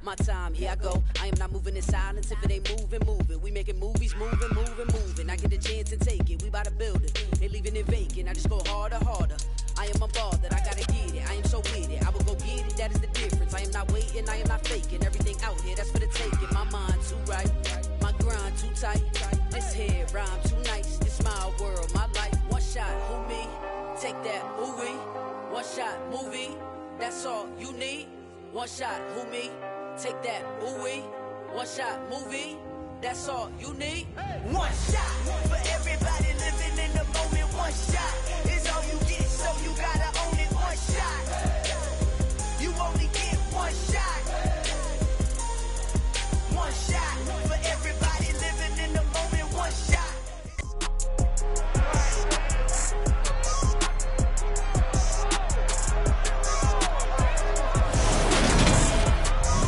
my time, here I go. I am not moving in silence. If it ain't moving, move it. We making movies, moving. I get a chance to take it. We bout to build it. They leaving it vacant. I just go harder. I am a ball that I gotta get it. I am so with it. I will go get it. That is the difference. I am not waiting. I am not faking. Everything out here, that's for the taking. My mind too right. My grind too tight. This here rhyme too nice. This my world, my life. One shot, who me? Take that, who we? One shot, movie. That's all you need. One shot, who me? Take that, who we? One shot, movie. That's all you need. One shot for everybody living in the moment. One shot is all you get, so you gotta own it. One shot. You only get one shot. One shot for everybody living in the moment. One shot.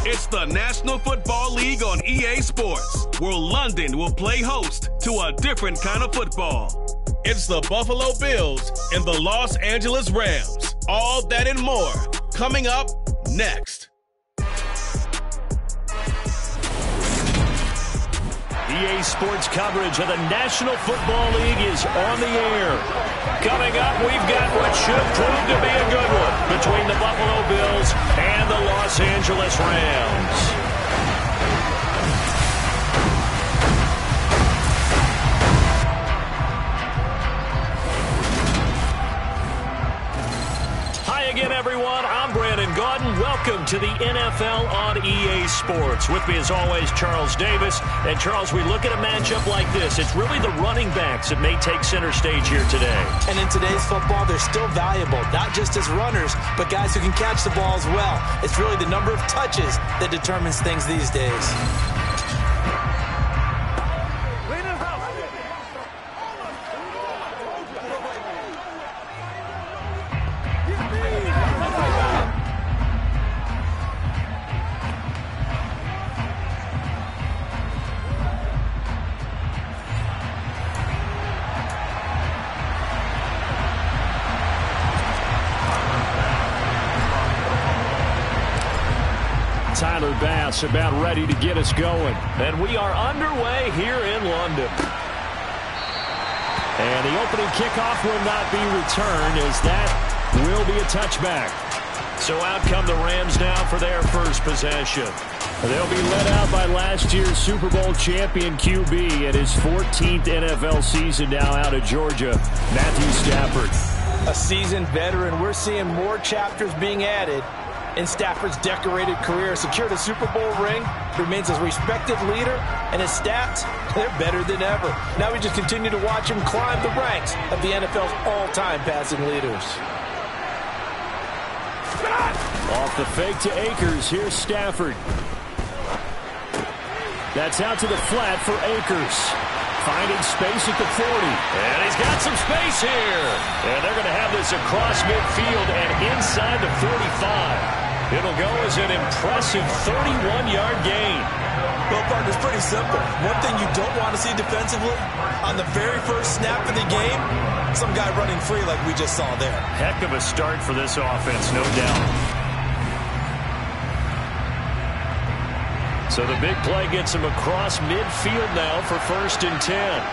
It's the National Football League on EA Sports, where London will play host to a different kind of football. It's the Buffalo Bills and the Los Angeles Rams. All that and more coming up next. EA Sports coverage of the National Football League is on the air. Coming up, we've got what should prove to be a good one between the Buffalo Bills and the Los Angeles Rams. Again, everyone, I'm Brandon Gaudin. Welcome to the NFL on EA Sports. With me, as always, Charles Davis. And, Charles, we look at a matchup like this. It's really the running backs that may take center stage here today. And in today's football, they're still valuable, not just as runners, but guys who can catch the ball as well. It's really the number of touches that determines things these days. Bass about ready to get us going. And we are underway here in London. And the opening kickoff will not be returned, as that will be a touchback. So out come the Rams now for their first possession. They'll be led out by last year's Super Bowl champion QB at his 14th NFL season now out of Georgia, Matthew Stafford. A seasoned veteran. We're seeing more chapters being added in Stafford's decorated career. Secured a Super Bowl ring, remains a respected leader, and his stats, they're better than ever. Now we just continue to watch him climb the ranks of the NFL's all-time passing leaders. Off the fake to Akers, here's Stafford. That's out to the flat for Akers. Finding space at the 40. And he's got some space here. And they're going to have this across midfield and inside the 45. It'll go as an impressive 31-yard gain. Well, partner, it's pretty simple. One thing you don't want to see defensively, on the very first snap of the game, some guy running free like we just saw there. Heck of a start for this offense, no doubt. So the big play gets him across midfield now for 1st and 10.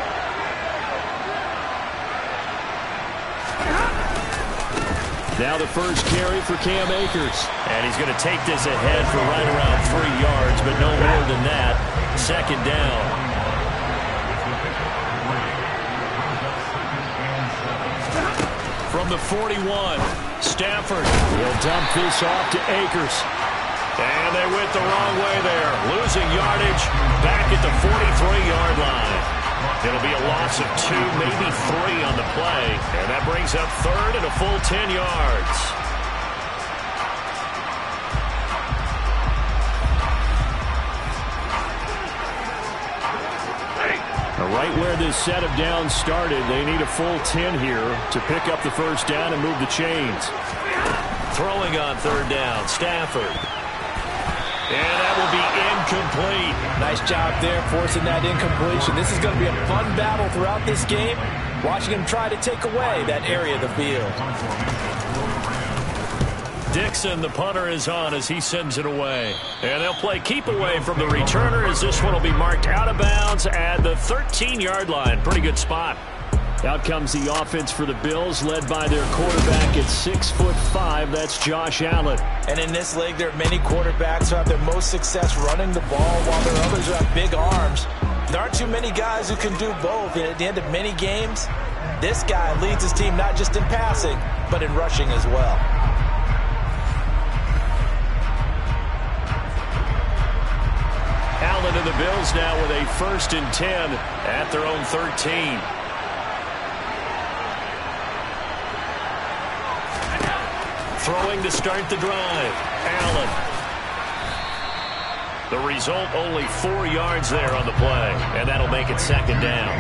Now the first carry for Cam Akers. And he's going to take this ahead for right around 3 yards, but no more than that. 2nd down. From the 41, Stafford will dump this off to Akers. And they went the wrong way there. Losing yardage back at the 43-yard line. It'll be a loss of 2, maybe 3 on the play. And that brings up 3rd and a full 10 yards. Right where this set of downs started, they need a full 10 here to pick up the first down and move the chains. Throwing on 3rd down, Stafford. And that will be incomplete. Nice job there forcing that incompletion. This is going to be a fun battle throughout this game. Watching him try to take away that area of the field. Dixon, the punter, is on as he sends it away. And they'll play keep away from the returner as this one will be marked out of bounds at the 13-yard line. Pretty good spot. Out comes the offense for the Bills, led by their quarterback at 6'5". That's Josh Allen. And in this league, there are many quarterbacks who have their most success running the ball, while there are others who have big arms. There aren't too many guys who can do both. And at the end of many games, this guy leads his team not just in passing, but in rushing as well. Allen and the Bills now with a 1st and 10 at their own 13. Throwing to start the drive. Allen. The result, only 4 yards there on the play, and that'll make it 2nd down.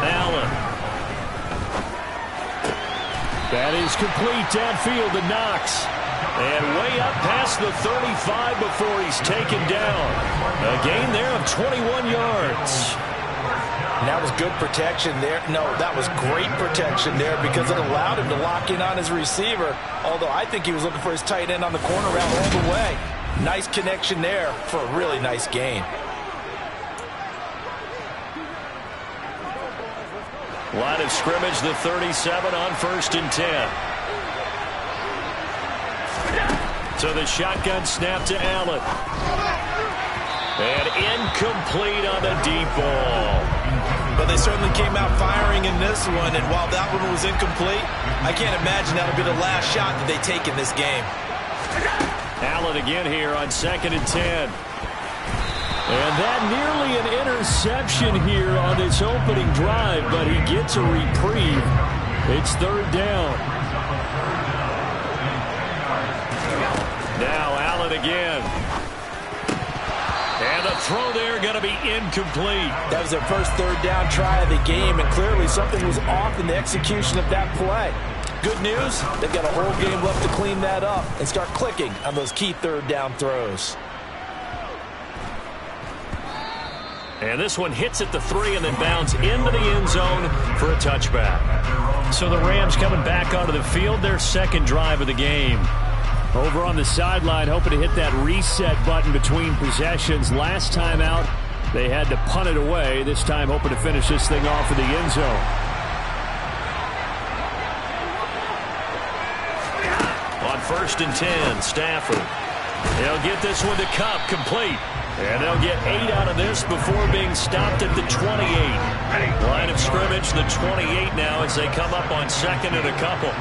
Allen. That is complete downfield to Knox. And way up past the 35 before he's taken down. A gain there of 21 yards. And that was good protection there. No, that was great protection there because it allowed him to lock in on his receiver. Although I think he was looking for his tight end on the corner route all the way. Nice connection there for a really nice gain. Line of scrimmage, the 37 on 1st and 10. So the shotgun snap to Allen. And incomplete on the deep ball. But they certainly came out firing in this one, and while that one was incomplete, I can't imagine that'll be the last shot that they take in this game. Allen again here on 2nd and 10. And that nearly an interception here on this opening drive, but he gets a reprieve. It's 3rd down. Now Allen again. And the throw there going to be incomplete. That was their first 3rd down try of the game, and clearly something was off in the execution of that play. Good news, they've got a whole game left to clean that up and start clicking on those key 3rd down throws. And this one hits at the 3 and then bounds into the end zone for a touchback. So the Rams coming back onto the field, their 2nd drive of the game. Over on the sideline, hoping to hit that reset button between possessions. Last time out, they had to punt it away. This time, hoping to finish this thing off in the end zone. On 1st and 10, Stafford. They'll get this one to Cup, complete. And they'll get 8 out of this before being stopped at the 28. Line of scrimmage, the 28 now as they come up on 2nd and a couple.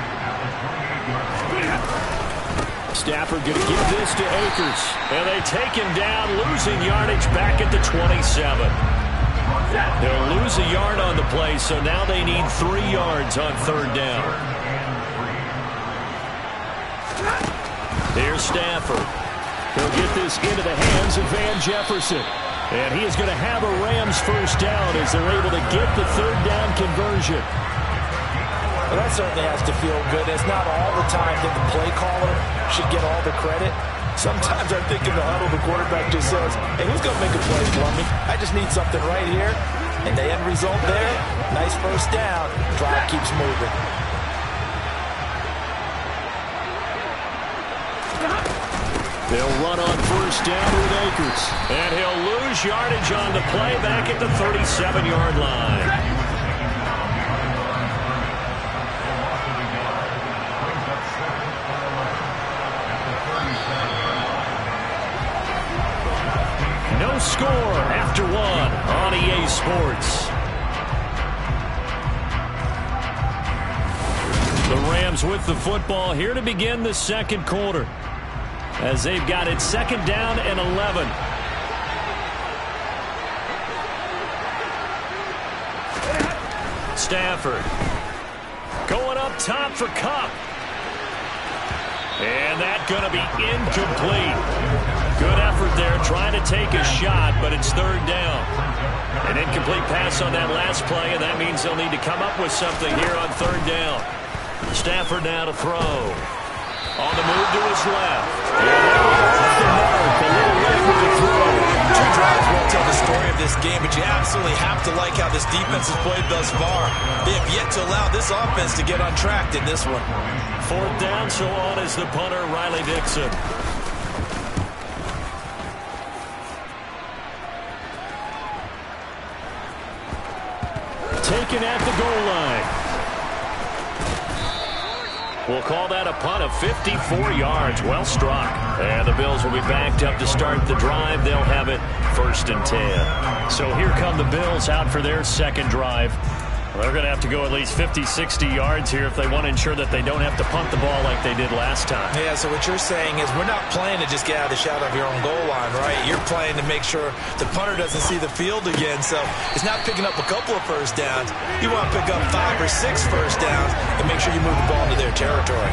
Stafford going to give this to Akers. And they take him down, losing yardage back at the 27. They'll lose a yard on the play, so now they need 3 yards on 3rd down. Here's Stafford. He'll get this into the hands of Van Jefferson. And he is going to have a Rams 1st down as they're able to get the 3rd down conversion. Well, that certainly has to feel good. It's not all the time that the play caller should get all the credit. Sometimes I think in the huddle, the quarterback just says, hey, who's going to make a play for me? I just need something right here. And the end result there, nice 1st down. Drive keeps moving. They'll run on 1st down with Akers. And he'll lose yardage on the play back at the 37-yard line. No score after 1 on EA Sports. The Rams with the football here to begin the 2nd quarter, as they've got it 2nd down and 11. Stafford going up top for Cup. And that's going to be incomplete. Good effort there, trying to take a shot, but it's 3rd down. An incomplete pass on that last play, and that means they'll need to come up with something here on 3rd down. Stafford now to throw. On the move to his left. And off the mark, a little late with the throw. 2 drives won't tell the story of this game, but you absolutely have to like how this defense has played thus far. They have yet to allow this offense to get untracked in this one. 4th down, so on is the punter, Riley Dixon. Taken at the goal line. We'll call that a punt of 54 yards. Well struck. And the Bills will be backed up to start the drive. They'll have it 1st and 10. So here come the Bills out for their second drive. They're going to have to go at least 50, 60 yards here if they want to ensure that they don't have to punt the ball like they did last time. Yeah, so what you're saying is we're not playing to just get out of the shadow of your own goal line, right? You're playing to make sure the punter doesn't see the field again. So it's not picking up a couple of first downs. You want to pick up 5 or 6 first downs and make sure you move the ball into their territory.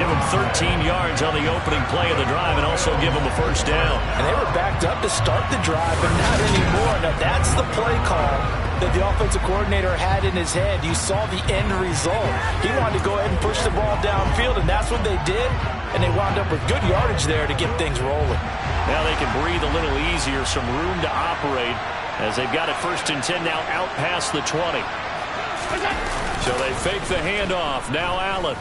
Give them 13 yards on the opening play of the drive and also give them a first down. And they were backed up to start the drive, but not anymore. Now that's the play call that the offensive coordinator had in his head. You saw the end result. He wanted to go ahead and push the ball downfield, and that's what they did. And they wound up with good yardage there to get things rolling. Now they can breathe a little easier, some room to operate as they've got it 1st and 10 now out past the 20. So they fake the handoff. Now Allen.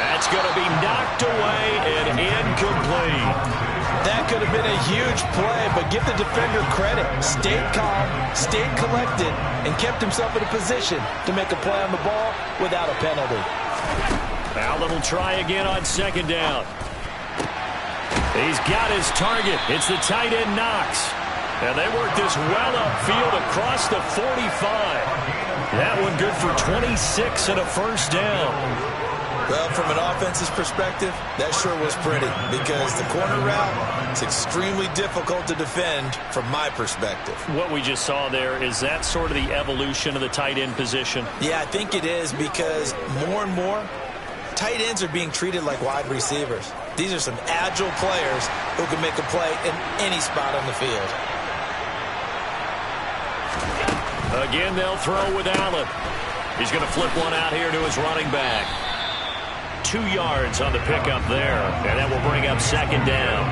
That's going to be knocked away and incomplete. That could have been a huge play, but give the defender credit. Stayed calm, stayed collected, and kept himself in a position to make a play on the ball without a penalty. Allen will try again on 2nd down. He's got his target. It's the tight end Knox. And they work this well upfield across the 45. That one good for 26 and a first down. Well, from an offense's perspective, that sure was pretty because the corner route is extremely difficult to defend from my perspective. What we just saw there, is that sort of the evolution of the tight end position? Yeah, I think it is because more and more tight ends are being treated like wide receivers. These are some agile players who can make a play in any spot on the field. Again, they'll throw with Allen. He's going to flip one out here to his running back. 2 yards on the pickup there, and that will bring up 2nd down.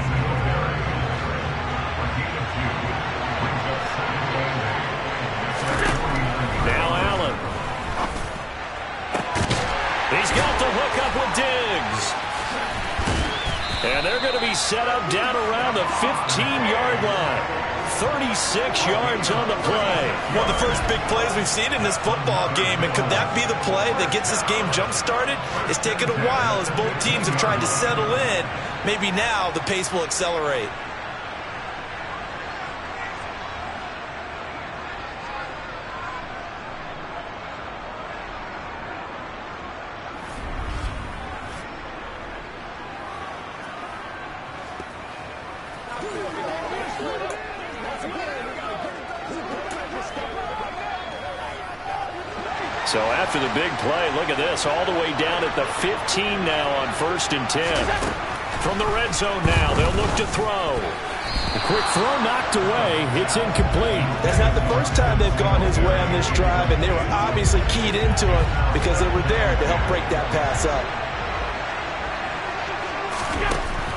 Now Allen. He's got the hook up with Diggs. And they're going to be set up down around the 15-yard line. 36 yards on the play. One of the first big plays we've seen in this football game, and could that be the play that gets this game jump-started? It's taken a while as both teams have tried to settle in. Maybe now the pace will accelerate. So after the big play, look at this, all the way down at the 15 now on 1st and 10. From the red zone now, they'll look to throw. A quick throw knocked away. It's incomplete. That's not the first time they've gone his way on this drive, and they were obviously keyed into it because they were there to help break that pass up.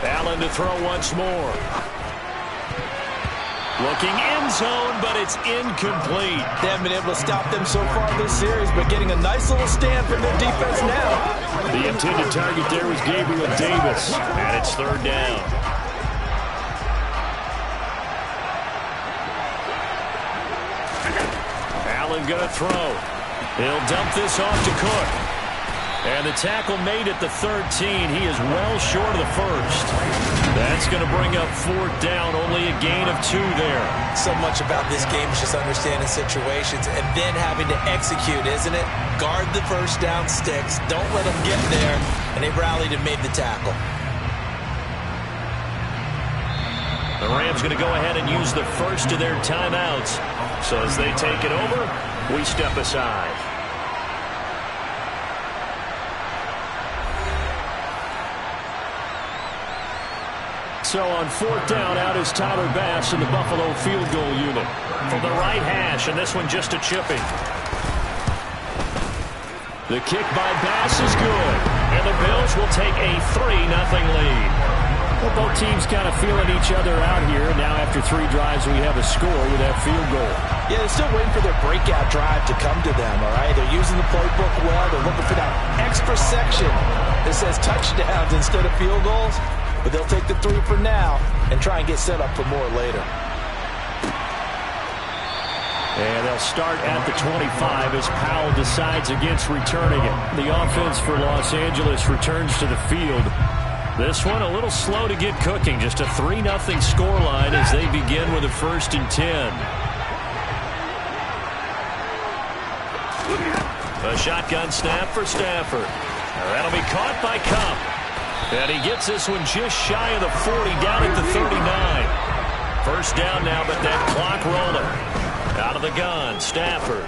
Allen to throw once more. Looking end zone, but it's incomplete. They haven't been able to stop them so far this series, but getting a nice little stand from their defense now. The intended target there was Gabriel Davis, and it's 3rd down. Allen going to throw. He'll dump this off to Cook. And the tackle made at the 13. He is well short of the first. That's going to bring up 4th down. Only a gain of 2 there. So much about this game is just understanding situations and then having to execute, isn't it? Guard the first down sticks. Don't let them get there. And they rallied and made the tackle. The Rams going to go ahead and use the first of their timeouts. So as they take it over, we step aside. So on 4th down, out is Tyler Bass in the Buffalo field goal unit. From the right hash, and this one just a chipping. The kick by Bass is good. And the Bills will take a 3-0 lead. Well, both teams kind of feeling each other out here. Now after 3 drives, we have a score with that field goal. Yeah, they're still waiting for their breakout drive to come to them, all right? They're using the playbook well. They're looking for that extra section that says touchdowns instead of field goals. But they'll take the 3 for now and try and get set up for more later. And they'll start at the 25 as Powell decides against returning it. The offense for Los Angeles returns to the field. This one a little slow to get cooking. Just a 3-0 scoreline as they begin with a 1st and 10. A shotgun snap for Stafford. That'll be caught by Kupp. And he gets this one just shy of the 40, down at the 39. 1st down now, but that clock rolling. Out of the gun, Stafford.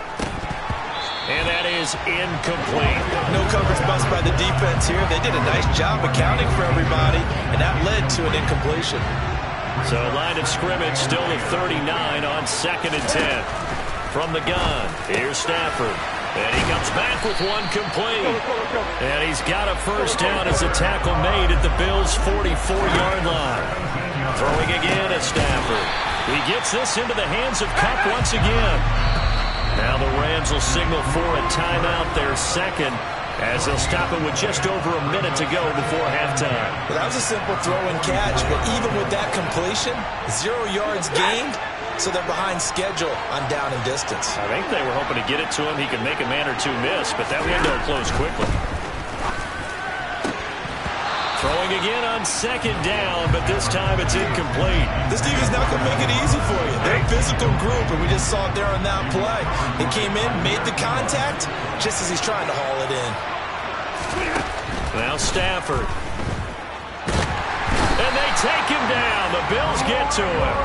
And that is incomplete. No coverage bust by the defense here. They did a nice job accounting for everybody, and that led to an incompletion. So line of scrimmage still at 39 on 2nd and 10. From the gun, here's Stafford. And he comes back with one complete. And he's got a 1st down as a tackle made at the Bills' 44-yard line. Throwing again at Stafford. He gets this into the hands of Kupp once again. Now the Rams will signal for a timeout, their 2nd, as they'll stop it with just over a minute to go before halftime. Well, that was a simple throw and catch, but even with that completion, 0 yards gained, so they're behind schedule on down and distance. I think they were hoping to get it to him. He could make a man or 2 miss, but that window closed quickly. Throwing again on 2nd down, but this time it's incomplete. This defense is not going to make it easy for you. They're a physical group, and we just saw it there on that play. They came in, made the contact, just as he's trying to haul it in. Now Stafford. And they take him down. The Bills get to him.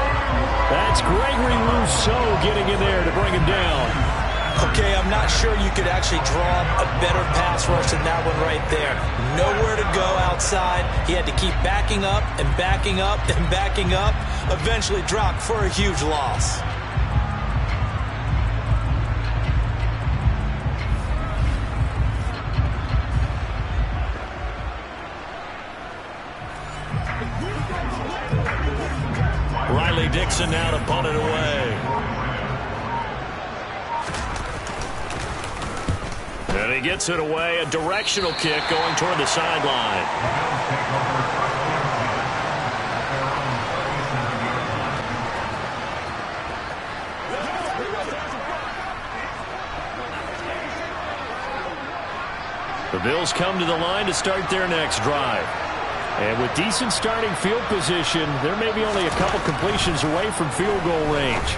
That's Gregory Rousseau getting in there to bring him down. Okay, I'm not sure you could actually draw a better pass rush than that one right there. Nowhere to go outside. He had to keep backing up and backing up and backing up. Eventually dropped for a huge loss. Riley Dixon now to punt it away. And he gets it away. A directional kick going toward the sideline. The Bills come to the line to start their next drive. And with decent starting field position, there may be only a couple completions away from field goal range.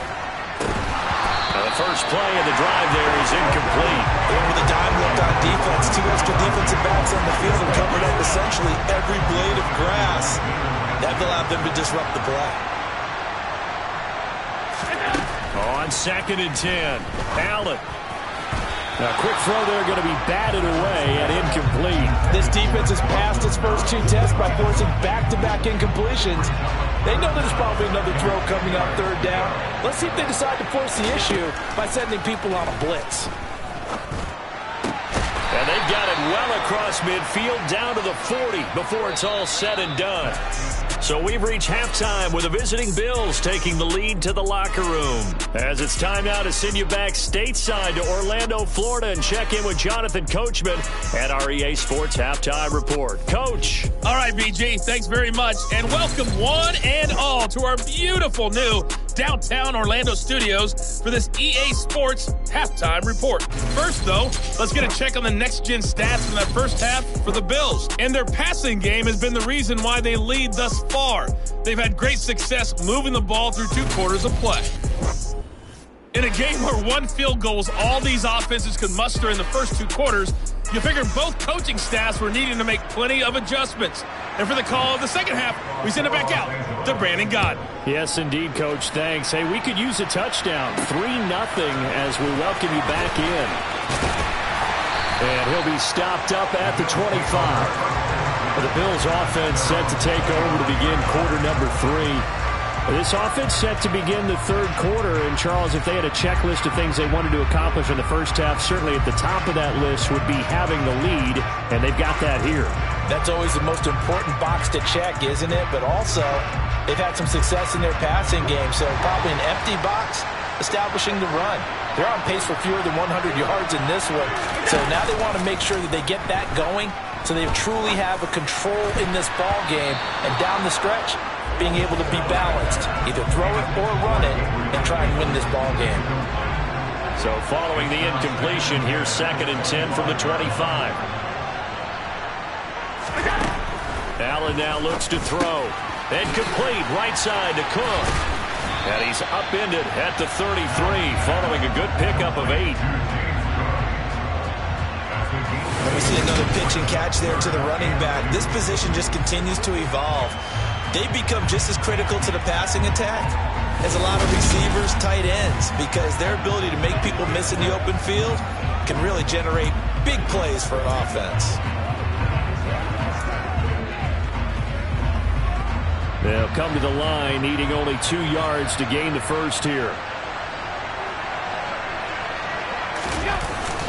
Now the first play of the drive there is incomplete. And with a dime left on defense, 2 extra defensive backs on the field and covered up essentially every blade of grass. That allowed them to disrupt the play. On 2nd and 10, Allen. Now, quick throw there going to be batted away and incomplete. This defense has passed its first 2 tests by forcing back-to-back incompletions. They know there's probably another throw coming on 3rd down. Let's see if they decide to force the issue by sending people on a blitz. And they've got it well across midfield down to the 40 before it's all said and done. So we've reached halftime with the visiting Bills taking the lead to the locker room. As it's time now to send you back stateside to Orlando, Florida, and check in with Jonathan Coachman at our EA Sports Halftime Report. Coach. All right, BG, thanks very much. And welcome one and all to our beautiful new downtown Orlando studios for this EA Sports Halftime Report. First, though, let's get a check on the next-gen stats from that first half for the Bills. And their passing game has been the reason why they lead thus far. They've had great success moving the ball through 2 quarters of play. In a game where 1 field goal was all these offenses could muster in the first 2 quarters, you figured both coaching staffs were needing to make plenty of adjustments. And for the call of the second half, we send it back out to Brandon Gott. Yes, indeed, Coach. Thanks. Hey, we could use a touchdown. 3-0 as we welcome you back in. And he'll be stopped up at the 25. The Bills offense set to take over to begin quarter number 3. This offense set to begin the 3rd quarter. And, Charles, if they had a checklist of things they wanted to accomplish in the first half, certainly at the top of that list would be having the lead, and they've got that here. That's always the most important box to check, isn't it? But also, they've had some success in their passing game, so probably an empty box establishing the run. They're on pace for fewer than 100 yards in this one, so now they want to make sure that they get that going so they truly have a control in this ball game, and down the stretch, being able to be balanced, either throw it or run it, and try and win this ball game. So following the incompletion, here's 2nd and 10 from the 25. Allen now looks to throw. And complete right side to Cook. And he's upended at the 33 following a good pickup of 8. And we see another pitch and catch there to the running back. This position just continues to evolve. They become just as critical to the passing attack as a lot of receivers, tight ends, because their ability to make people miss in the open field can really generate big plays for an offense. They'll come to the line, needing only 2 yards to gain the first here.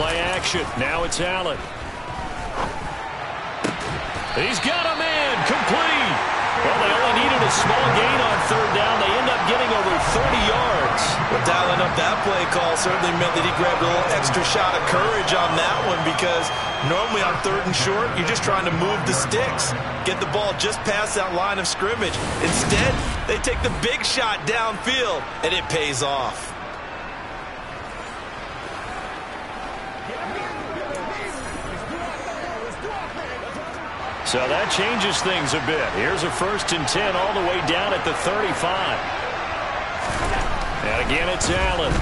Play action. Now it's Allen. He's got a man. Complete. Well, they only needed a small gain on 3rd down. They end up getting over 30 yards. Well, dialing up that play call certainly meant that he grabbed a little extra shot of courage on that one, because normally on 3rd and short, you're just trying to move the sticks, get the ball just past that line of scrimmage. Instead, they take the big shot downfield, and it pays off. So that changes things a bit. Here's a 1st and 10 all the way down at the 35. And again, it's Allen.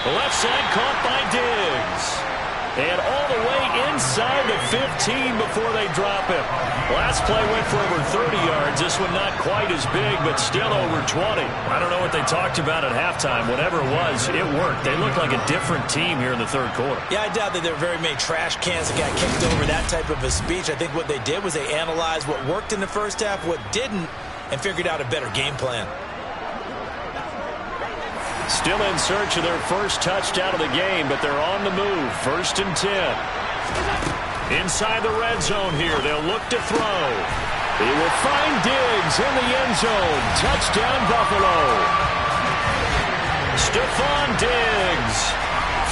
The left side caught by Diggs. And all the way inside the 15 before they drop him. Last play went for over 30 yards. This one not quite as big, but still over 20. I don't know what they talked about at halftime. Whatever it was, it worked. They looked like a different team here in the 3rd quarter. Yeah, I doubt that there were very many trash cans that got kicked over that type of a speech. I think what they did was they analyzed what worked in the first half, what didn't, and figured out a better game plan. Still in search of their first touchdown of the game, but they're on the move. 1st and 10. Inside the red zone here. They'll look to throw. He will find Diggs in the end zone. Touchdown, Buffalo. Stephon Diggs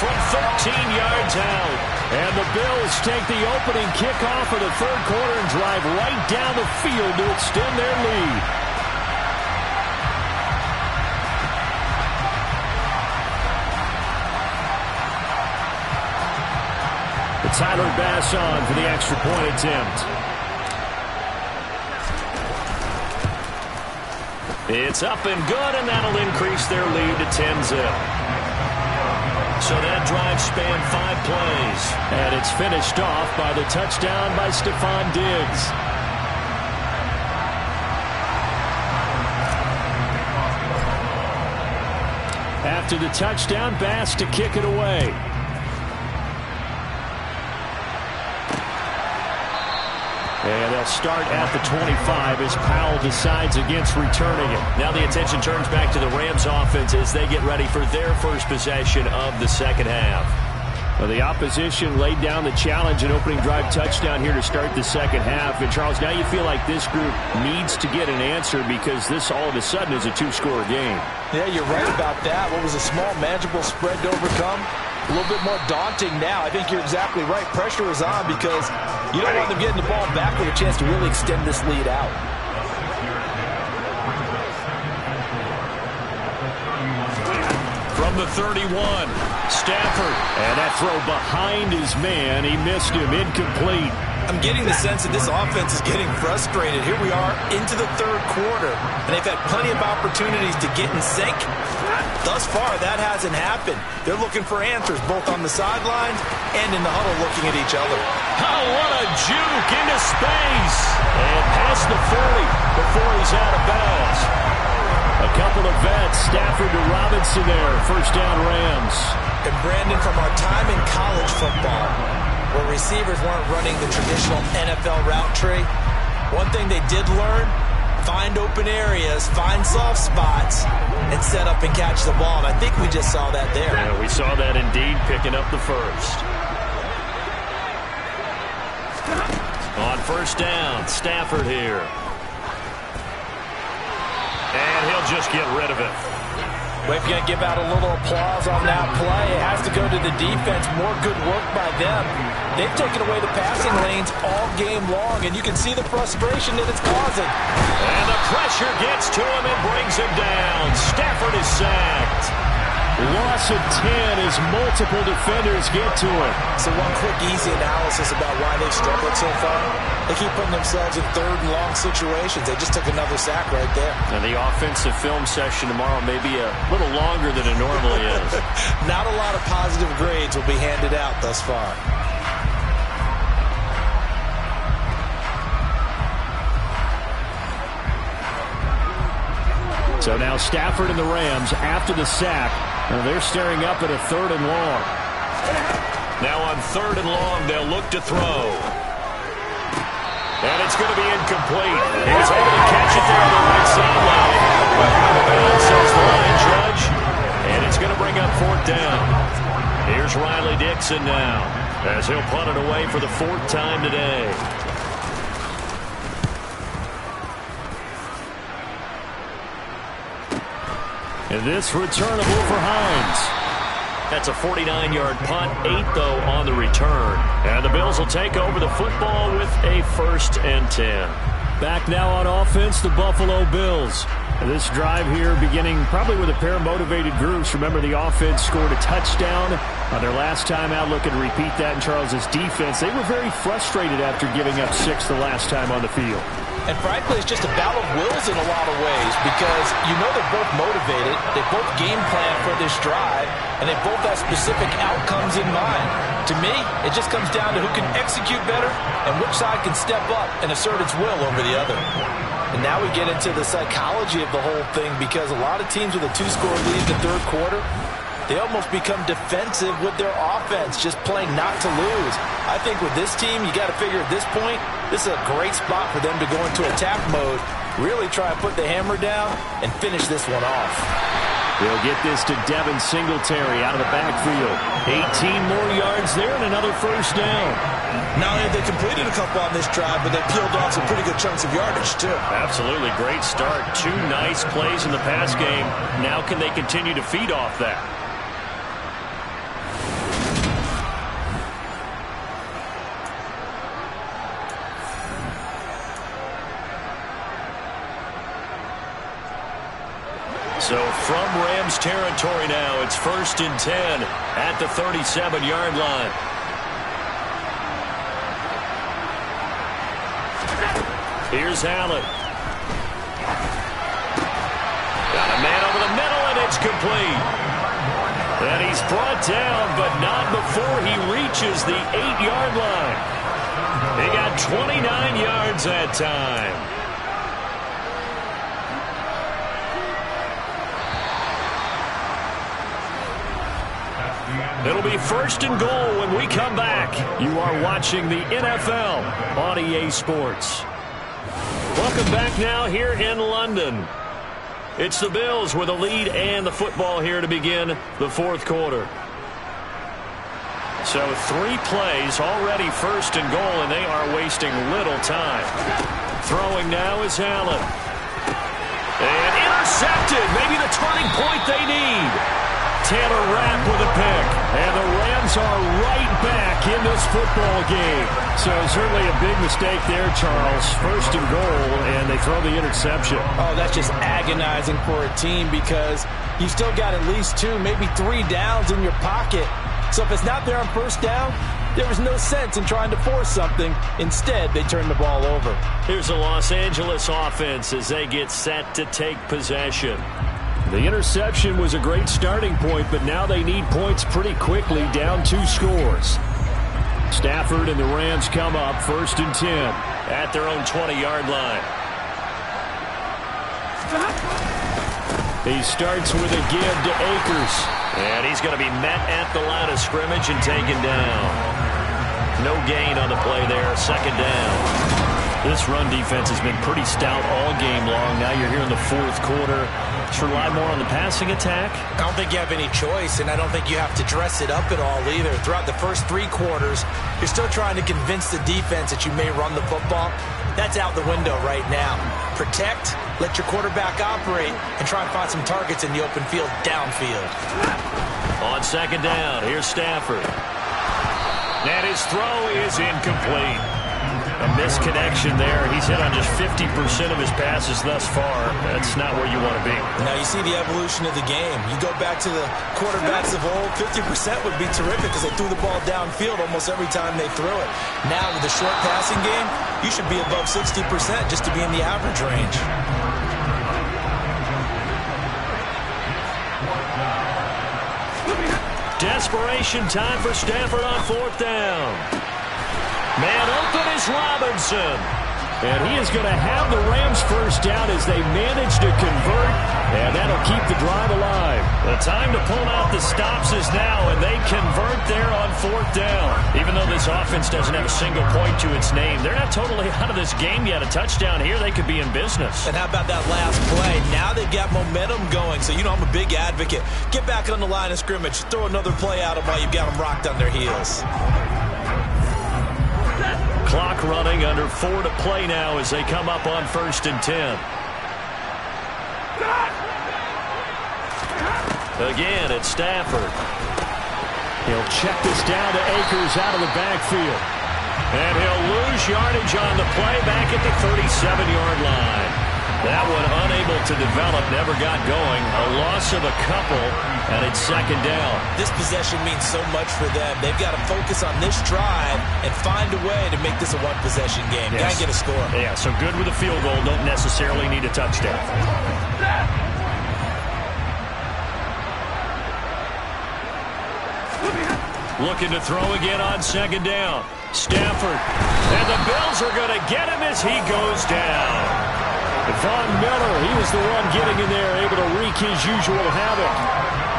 from 13 yards out. And the Bills take the opening kickoff of the 3rd quarter and drive right down the field to extend their lead. Tyler Bass on for the extra point attempt. It's up and good, and that'll increase their lead to 10-zip. So that drive spanned 5 plays. And it's finished off by the touchdown by Stephon Diggs. After the touchdown, Bass to kick it away. And they'll start at the 25 as Powell decides against returning it. Now the attention turns back to the Rams offense as they get ready for their first possession of the 2nd half. Well, the opposition laid down the challenge and opening drive touchdown here to start the 2nd half. And Charles, now you feel like this group needs to get an answer because this all of a sudden is a 2-score game. Yeah, you're right about that. What was a small, manageable spread to overcome? A little bit more daunting now. I think you're exactly right. Pressure is on because you don't want them getting the ball back with a chance to really extend this lead out. From the 31, Stafford. And that throw behind his man. He missed him. Incomplete. I'm getting the sense that this offense is getting frustrated. Here we are into the 3rd quarter, and they've had plenty of opportunities to get in sync. Thus far, that hasn't happened. They're looking for answers both on the sidelines and in the huddle looking at each other. Oh, what a juke into space. And past the 40 before he's out of bounds. A couple of vets, Stafford to Robinson there. 1st down, Rams. And Brandon, from our time in college football, where receivers weren't running the traditional NFL route tree, one thing they did learn, find open areas, find soft spots, and set up and catch the ball. And I think we just saw that there. Yeah, we saw that indeed, picking up the first. On first down, Stafford here. And he'll just get rid of it. Well, if you're going to give out a little applause on that play, it has to go to the defense. More good work by them. They've taken away the passing lanes all game long, and you can see the frustration that it's causing. And the pressure gets to him and brings him down. Stafford is sacked. Loss of 10 as multiple defenders get to him. So one quick, easy analysis about why they've struggled so far. They keep putting themselves in third and long situations. They just took another sack right there. And the offensive film session tomorrow may be a little longer than it normally is. Not a lot of positive grades will be handed out thus far. So now Stafford and the Rams after the sack. They're staring up at a 3rd and long. Now on 3rd and long, they'll look to throw. And it's going to be incomplete. He was able to catch it there on the right sideline. Says the line judge. And it's going to bring up 4th down. Here's Riley Dixon now, as he'll punt it away for the 4th time today. And this returnable for Hines. That's a 49-yard punt, 8 though on the return. And the Bills will take over the football with a 1st and 10. Back now on offense, the Buffalo Bills. This drive here beginning probably with a pair of motivated groups. Remember, the offense scored a touchdown on their last time out. Looking to repeat that in Charles's defense. They were very frustrated after giving up 6 the last time on the field. And frankly, it's just a battle of wills in a lot of ways because you know they're both motivated. They both game plan for this drive, and they both have specific outcomes in mind. To me, it just comes down to who can execute better and which side can step up and assert its will over the other. And now we get into the psychology of the whole thing because a lot of teams with a 2-score lead in the 3rd quarter, they almost become defensive with their offense, just playing not to lose. I think with this team, you got to figure at this point, this is a great spot for them to go into attack mode, really try and put the hammer down and finish this one off. They'll get this to Devin Singletary out of the backfield. 18 more yards there and another 1st down. Not only have they completed a couple on this drive, but they peeled off some pretty good chunks of yardage, too. Absolutely. Great start. 2 nice plays in the pass game. Now can they continue to feed off that? So from Rams territory now, it's 1st and 10 at the 37-yard line. Here's Allen. Got a man over the middle, and it's complete. And he's brought down, but not before he reaches the 8-yard line. He got 29 yards that time. It'll be 1st and goal when we come back. You are watching the NFL on EA Sports. Welcome back now here in London. It's the Bills with a lead and the football here to begin the 4th quarter. So 3 plays already 1st and goal, and they are wasting little time. Throwing now is Allen. And intercepted. Maybe the turning point they need. Taylor Rapp with a pick. And the Rams are right back in this football game. So certainly a big mistake there, Charles. 1st and goal, and they throw the interception. Oh, that's just agonizing for a team because you still got at least 2, maybe 3 downs in your pocket. So if it's not there on 1st down, there was no sense in trying to force something. Instead, they turn the ball over. Here's the Los Angeles offense as they get set to take possession. The interception was a great starting point, but now they need points pretty quickly, down 2 scores. Stafford and the Rams come up 1st and 10 at their own 20-yard line. He starts with a give to Akers. And he's going to be met at the line of scrimmage and taken down. No gain on the play there, 2nd down. This run defense has been pretty stout all game long. Now you're here in the fourth quarter. Should rely more on the passing attack? I don't think you have any choice, and I don't think you have to dress it up at all either. Throughout the first 3 quarters, you're still trying to convince the defense that you may run the football. That's out the window right now. Protect, let your quarterback operate, and try and find some targets in the open field downfield. On second down, here's Stafford. And his throw is incomplete. A misconnection there. He's hit on just 50% of his passes thus far. That's not where you want to be. Now you see the evolution of the game. You go back to the quarterbacks of old, 50% would be terrific because they threw the ball downfield almost every time they threw it. Now with the short passing game, you should be above 60% just to be in the average range. Desperation time for Stafford on fourth down. Man open is Robinson. And he is going to have the Rams first down as they manage to convert. And that'll keep the drive alive. The time to pull out the stops is now, and they convert there on fourth down. Even though this offense doesn't have a single point to its name, they're not totally out of this game yet. A touchdown here, they could be in business. And how about that last play? Now they've got momentum going. So, you know, I'm a big advocate. Get back on the line of scrimmage. Throw another play at them while you've got them rocked on their heels. Clock running, under 4 to play now as they come up on 1st and 10. Again, it's Stafford. He'll check this down to Akers out of the backfield. And he'll lose yardage on the play back at the 37-yard line. That one unable to develop, never got going. A loss of a couple, and it's second down. This possession means so much for them. They've got to focus on this drive and find a way to make this a one-possession game. Yes. Got to get a score. Yeah, so good with a field goal. Don't necessarily need a touchdown. Looking to throw again on second down. Stafford. And the Bills are going to get him as he goes down. Von Miller, he was the one getting in there, able to wreak his usual havoc.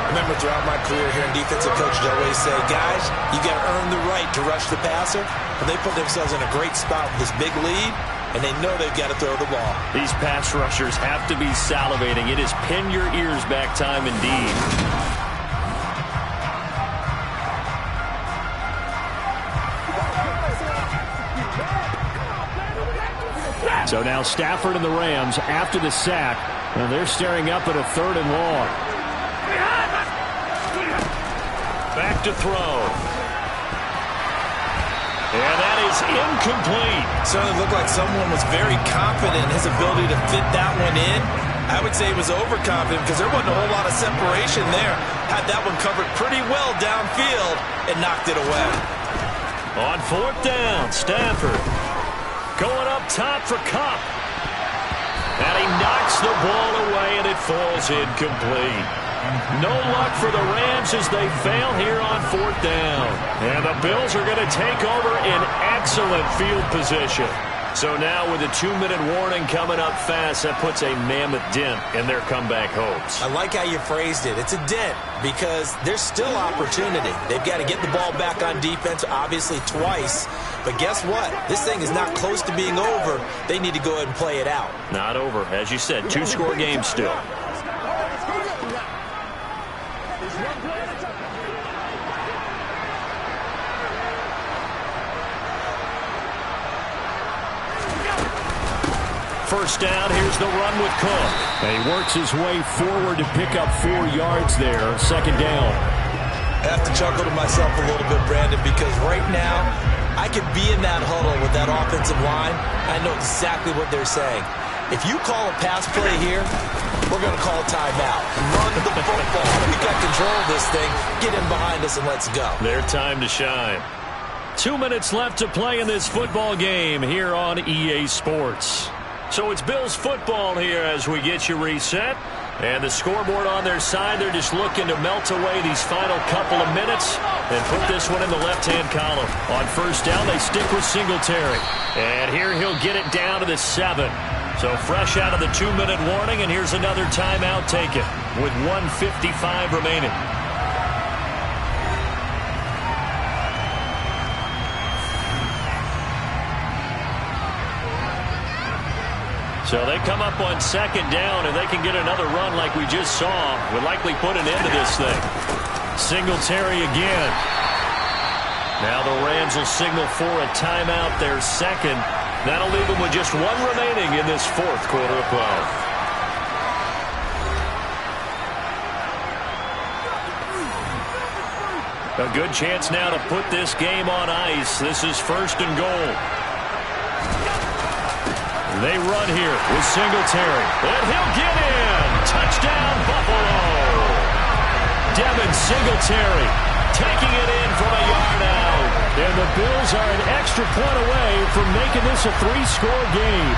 Remember, throughout my career here in defensive coaches, I always say, guys, you got to earn the right to rush the passer. And they put themselves in a great spot with this big lead, and they know they've got to throw the ball. These pass rushers have to be salivating. It is pin your ears back time indeed. So now Stafford and the Rams after the sack, and they're staring up at a 3rd and long. Back to throw. And that is incomplete. Certainly looked like someone was very confident in his ability to fit that one in. I would say he was overconfident because there wasn't a whole lot of separation there. Had that one covered pretty well downfield and knocked it away. On 4th down, Stafford going up top for Kupp. And he knocks the ball away, and it falls incomplete. No luck for the Rams as they fail here on 4th down. And the Bills are going to take over in excellent field position. So now with a 2-minute warning coming up fast, that puts a mammoth dent in their comeback hopes. I like how you phrased it. It's a dent because there's still opportunity. They've got to get the ball back on defense, obviously twice. But guess what? This thing is not close to being over. They need to go ahead and play it out. Not over. As you said, 2-score game still. First down, here's the run with Cook. And he works his way forward to pick up 4 yards there. Second down. I have to chuckle to myself a little bit, Brandon, because right now I could be in that huddle with that offensive line. I know exactly what they're saying. If you call a pass play here, we're going to call a timeout. Run the football. We got control of this thing. Get in behind us and let's go. Their time to shine. 2 minutes left to play in this football game here on EA Sports. So it's Bills football here as we get you reset. And the scoreboard on their side, they're just looking to melt away these final couple of minutes and put this one in the left-hand column. On first down, they stick with Singletary. And here he'll get it down to the 7. So fresh out of the 2-minute warning, and here's another timeout taken with 1:55 remaining. So they come up on second down, and they can get another run like we just saw. Would likely put an end to this thing. Singletary again. Now the Rams will signal for a timeout, their second. That'll leave them with just one remaining in this fourth quarter of play. A good chance now to put this game on ice. This is first and goal. They run here with Singletary. And he'll get in. Touchdown, Buffalo. Devin Singletary taking it in from a yard out. And the Bills are an extra point away from making this a 3-score game.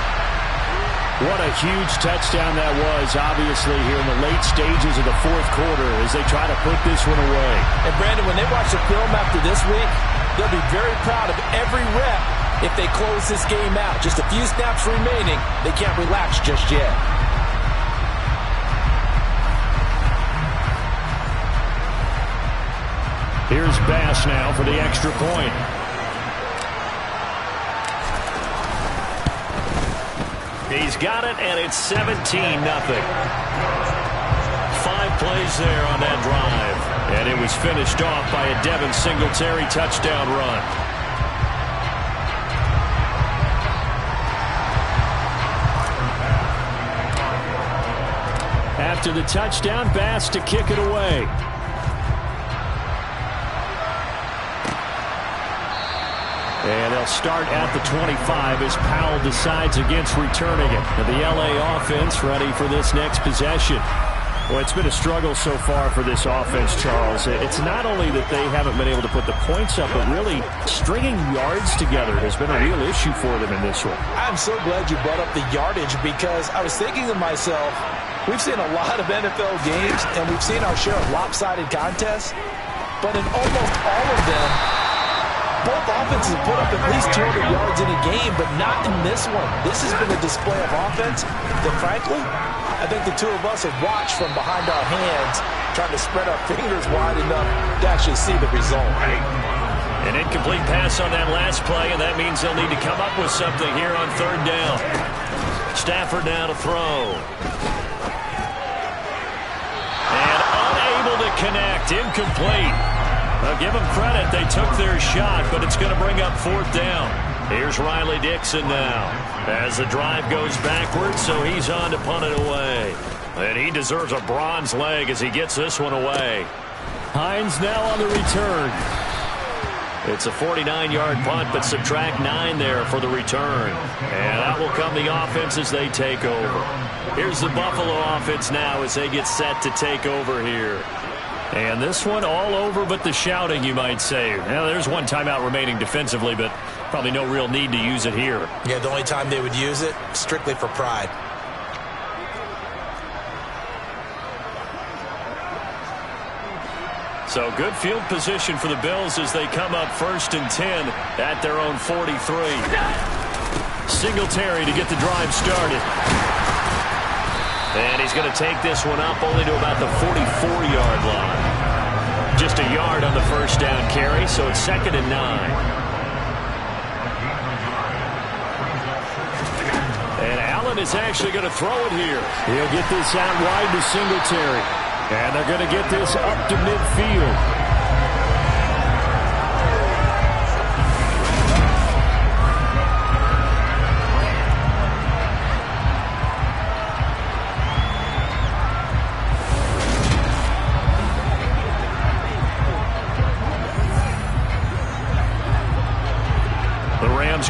What a huge touchdown that was, obviously, here in the late stages of the fourth quarter as they try to put this one away. And, Brandon, when they watch the film after this week, they'll be very proud of every rep if they close this game out. Just a few snaps remaining. They can't relax just yet. Here's Bass now for the extra point. He's got it, and it's 17-0. 5 plays there on that drive. And it was finished off by a Devin Singletary touchdown run. After the touchdown, Bass to kick it away. And they'll start at the 25 as Powell decides against returning it. And the LA offense ready for this next possession. Well, it's been a struggle so far for this offense, Charles. It's not only that they haven't been able to put the points up, but really stringing yards together has been a real issue for them in this one. I'm so glad you brought up the yardage because I was thinking to myself, we've seen a lot of NFL games, and we've seen our share of lopsided contests, but in almost all of them, both offenses put up at least 200 yards in a game, but not in this one. This has been a display of offense that, frankly, I think the two of us have watched from behind our hands, trying to spread our fingers wide enough to actually see the result. An incomplete pass on that last play, and that means they'll need to come up with something here on third down. Stafford now to throw. And unable to connect, incomplete. Now give them credit, they took their shot, but it's going to bring up fourth down. Here's Riley Dixon now as the drive goes backwards, so he's on to punt it away. And he deserves a bronze leg as he gets this one away. Hines now on the return. It's a 49-yard punt, but subtract 9 there for the return. And that will come the offense as they take over. Here's the Buffalo offense now as they get set to take over here. And this one all over but the shouting, you might say. Now, there's one timeout remaining defensively, but probably no real need to use it here. Yeah, the only time they would use it, strictly for pride. So good field position for the Bills as they come up 1st and 10 at their own 43. Singletary to get the drive started. And he's going to take this one up only to about the 44-yard line. Just a yard on the first down carry, so it's 2nd and 9. And Allen is actually going to throw it here. He'll get this out wide to Singletary. And they're going to get this up to midfield.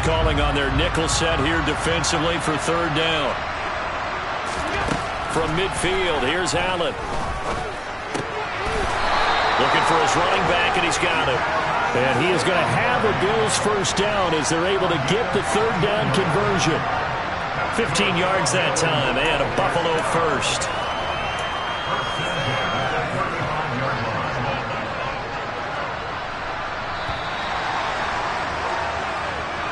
Calling on their nickel set here defensively for third down. From midfield, here's Allen. Looking for his running back, and he's got it. And he is going to have a Bills first down as they're able to get the third down conversion. 15 yards that time, and a Buffalo first.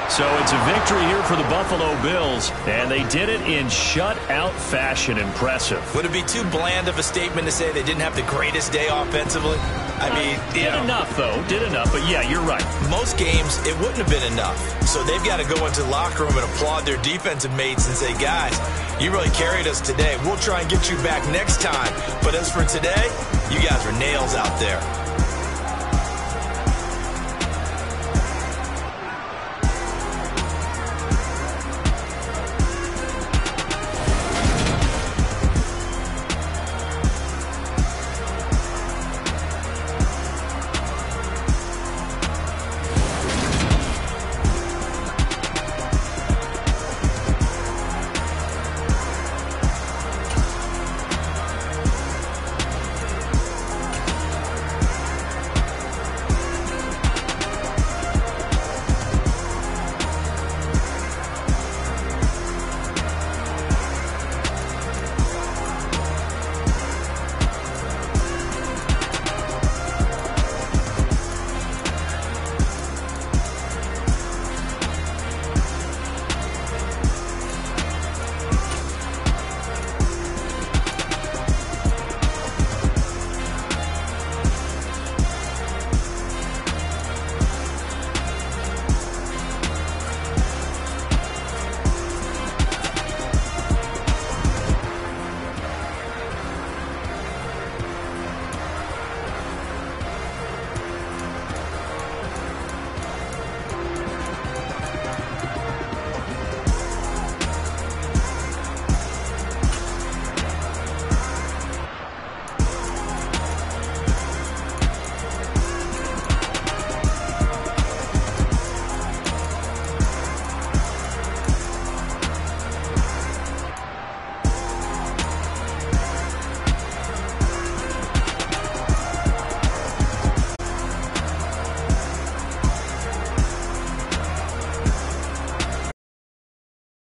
So it's a victory here for the Buffalo Bills, and they did it in shutout fashion. Impressive. Would it be too bland of a statement to say they didn't have the greatest day offensively? I mean, did enough, though. Did enough. But, yeah, you're right. Most games, it wouldn't have been enough. So they've got to go into the locker room and applaud their defensive mates and say, guys, you really carried us today. We'll try and get you back next time. But as for today, you guys were nails out there.